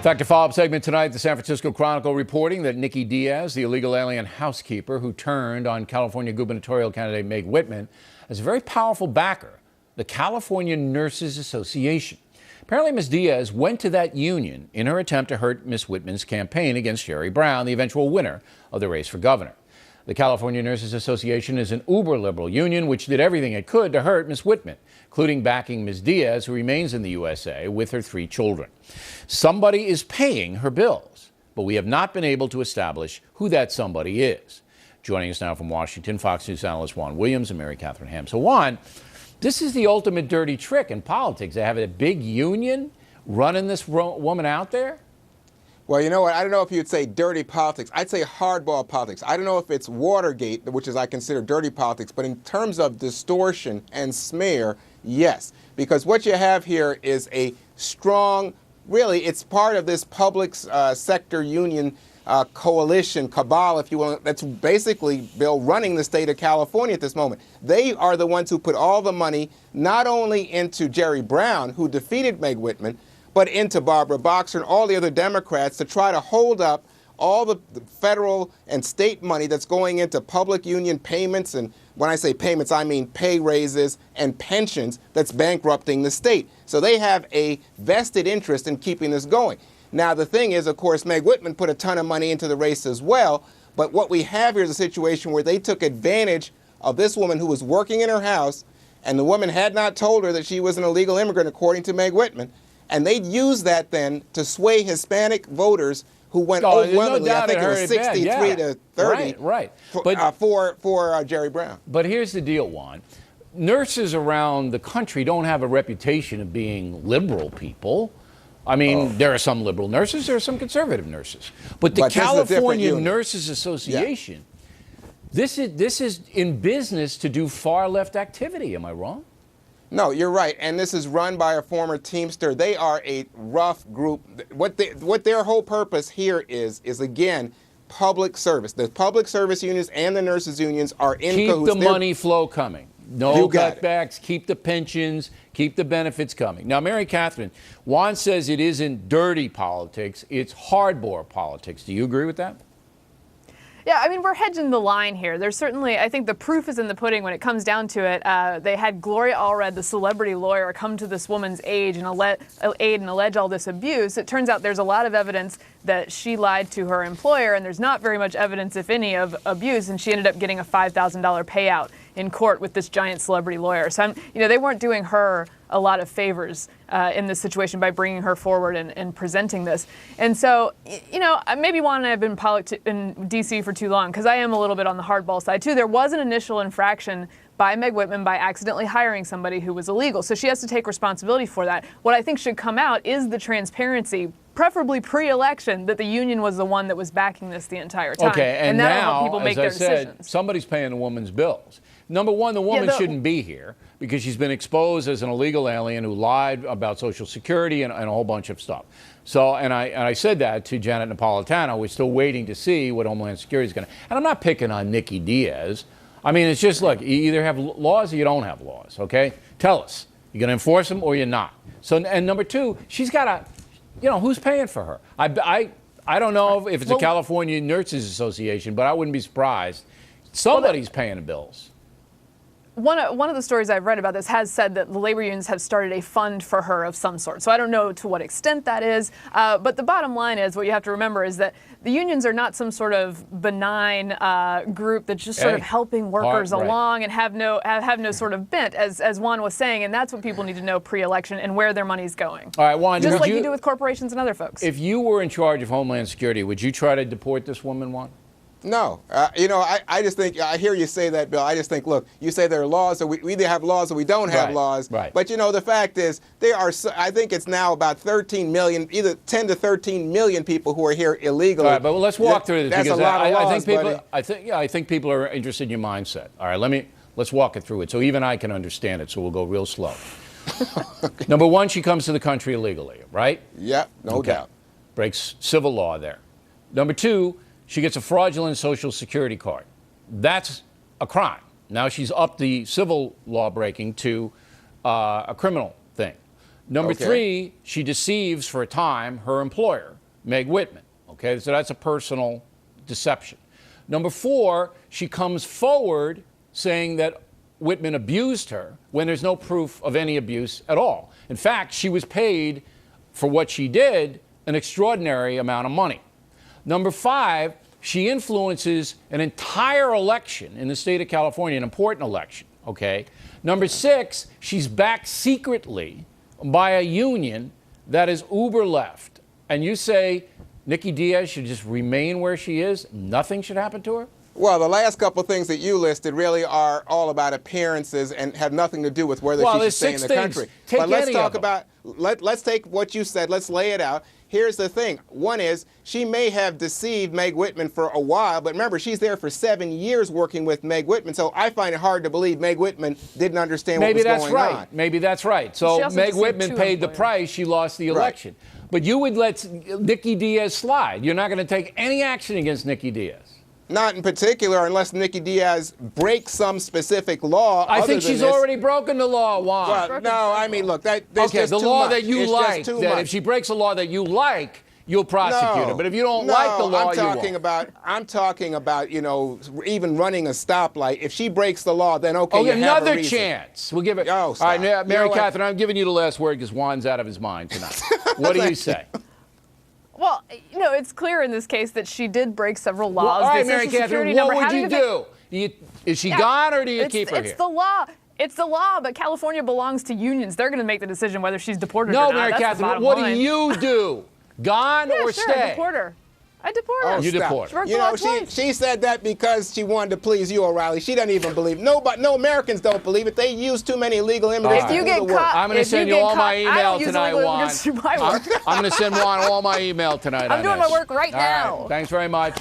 Factor follow-up segment tonight. The San Francisco Chronicle reporting that Nikki Diaz, the illegal alien housekeeper who turned on California gubernatorial candidate Meg Whitman, has a very powerful backer, the California Nurses Association. Apparently, Ms. Diaz went to that union in her attempt to hurt Ms. Whitman's campaign against Jerry Brown, the eventual winner of the race for governor. The California Nurses Association is an uber-liberal union which did everything it could to hurt Ms. Whitman, including backing Ms. Diaz, who remains in the USA with her 3 children. Somebody is paying her bills, but we have not been able to establish who that somebody is. Joining us now from Washington, Fox News analyst Juan Williams and Mary Catherine Ham. So Juan, this is the ultimate dirty trick in politics. They have a big union running this woman out there? Well, you know what? I don't know if you'd say dirty politics. I'd say hardball politics. I don't know if it's Watergate, which is I consider dirty politics, but in terms of distortion and smear, yes. Because what you have here is a strong, really, it's part of this public sector union coalition, cabal, if you will, that's basically, Bill, running the state of California at this moment. They are the ones who put all the money not only into Jerry Brown, who defeated Meg Whitman, but into Barbara Boxer and all the other Democrats to try to hold up all the federal and state money that's going into public union payments. And when I say payments, I mean pay raises and pensions that's bankrupting the state. So they have a vested interest in keeping this going. Now, the thing is, of course, Meg Whitman put a ton of money into the race as well. But what we have here is a situation where they took advantage of this woman who was working in her house, and the woman had not told her that she was an illegal immigrant, according to Meg Whitman. And they'd use that then to sway Hispanic voters who went overwhelmingly, I think it was 63 to 30 for Jerry Brown. But here's the deal, Juan. Nurses around the country don't have a reputation of being liberal people. I mean, there are some liberal nurses, there are some conservative nurses. But the California Nurses Association, this is in business to do far left activity. Am I wrong? No, you're right, and this is run by a former Teamster. They are a rough group. What their whole purpose here is again, public service. The public service unions and the nurses unions are in cahoots. Keep the money flow coming. No cutbacks, keep the pensions, keep the benefits coming. Now, Mary Catherine, Juan says it isn't dirty politics, it's hardball politics. Do you agree with that? Yeah, I mean, we're hedging the line here. There's certainly, I think the proof is in the pudding when it comes down to it. They had Gloria Allred, the celebrity lawyer, come to this woman's aid and allege all this abuse. It turns out there's a lot of evidence that she lied to her employer, and there's not very much evidence, if any, of abuse, and she ended up getting a $5,000 payout in court with this giant celebrity lawyer. So, they weren't doing her a lot of favors in this situation by bringing her forward and presenting this. And so, maybe Juan and I have been in D.C. for too long, because I am a little bit on the hardball side, too. There was an initial infraction by Meg Whitman by accidentally hiring somebody who was illegal. So she has to take responsibility for that. What I think should come out is the transparency, preferably pre-election, that the union was the one that was backing this the entire time. Okay, and that'll now, help people make their decisions. Somebody's paying the woman's bills. Number one, the woman shouldn't be here because she's been exposed as an illegal alien who lied about Social Security and a whole bunch of stuff. So, and I said that to Janet Napolitano. We're still waiting to see what Homeland Security is going to. And I'm not picking on Nikki Diaz. I mean, it's just, look, you either have laws or you don't have laws, okay? Tell us. You're going to enforce them or you're not. So, and number two, she's got to, who's paying for her? I don't know if it's a California Nurses Association, but I wouldn't be surprised. Somebody's paying the bills. One of the stories I've read about this has said that the labor unions have started a fund for her of some sort. So I don't know to what extent that is. But the bottom line is, what you have to remember is that the unions are not some sort of benign group that's just sort of helping workers along and have no sort of bent, as Juan was saying. And that's what people need to know pre-election and where their money's going. All right, Juan. Just like you do with corporations and other folks. If you were in charge of Homeland Security, would you try to deport this woman, Juan? No. I just think, I hear you say that, Bill. I just think, look, you say there are laws, so we either have laws or we don't have laws. Right. But, the fact is, there are, I think it's now about 13 million, either 10 to 13 million people who are here illegally. All right, but let's walk through this. That's a lot of laws, I think people are interested in your mindset. All right, let's walk it through it so even I can understand it, so we'll go real slow. Okay. Number one, she comes to the country illegally, right? Yep, no doubt. Breaks civil law there. Number two, she gets a fraudulent Social Security card. That's a crime. Now she's upped the civil law breaking to a criminal thing. Number Okay. 3, she deceives for a time her employer, Meg Whitman. Okay, so that's a personal deception. Number 4, she comes forward saying that Whitman abused her when there's no proof of any abuse at all. In fact, she was paid for what she did an extraordinary amount of money. Number 5, she influences an entire election in the state of California, an important election, okay? Number 6, she's backed secretly by a union that is uber left. And you say Nikki Diaz should just remain where she is? Nothing should happen to her? Well, the last couple of things that you listed really are all about appearances and have nothing to do with whether she should stay in the country. Take but let's any talk of them. about, let's take what you said, let's lay it out. Here's the thing. One is she may have deceived Meg Whitman for a while, but remember, she's there for 7 years working with Meg Whitman. So I find it hard to believe Meg Whitman didn't understand what was going on. Maybe that's right. So Meg Whitman paid the price. She lost the election. Right. But you would let Nikki Diaz slide. You're not going to take any action against Nikki Diaz. Not in particular, unless Nikki Diaz breaks some specific law. I think she's already broken the law, Juan. Well, no, I mean, look, that's okay, just the too law much. that you it's like, just too that much. if she breaks a law that you like, you'll prosecute her. But if you don't like the law, I'm talking about, you know, even running a stoplight. If she breaks the law, then okay, you have another a reason. chance. We'll give it. Oh, all right, Mary what? Catherine, I'm giving you the last word because Juan's out of his mind tonight. What do you say? Well, you know, it's clear in this case that she did break several laws. Well, all right, The Mary Social Catherine, Security number. what would you do? Is she gone or do you keep her here? It's the law. It's the law, but California belongs to unions. They're going to make the decision whether she's deported or not. No, Mary Catherine, what do you do? Gone or sure, stay? I deport her. I deport her. You deport her. You know, she said that because she wanted to please you, O'Reilly. She doesn't even believe it. No Americans don't believe it. They use too many illegal immigrants. If you get caught, I'm going to send you all my email tonight, Juan. I'm going to send Juan all my email tonight. I'm doing my work right now. All right. Thanks very much.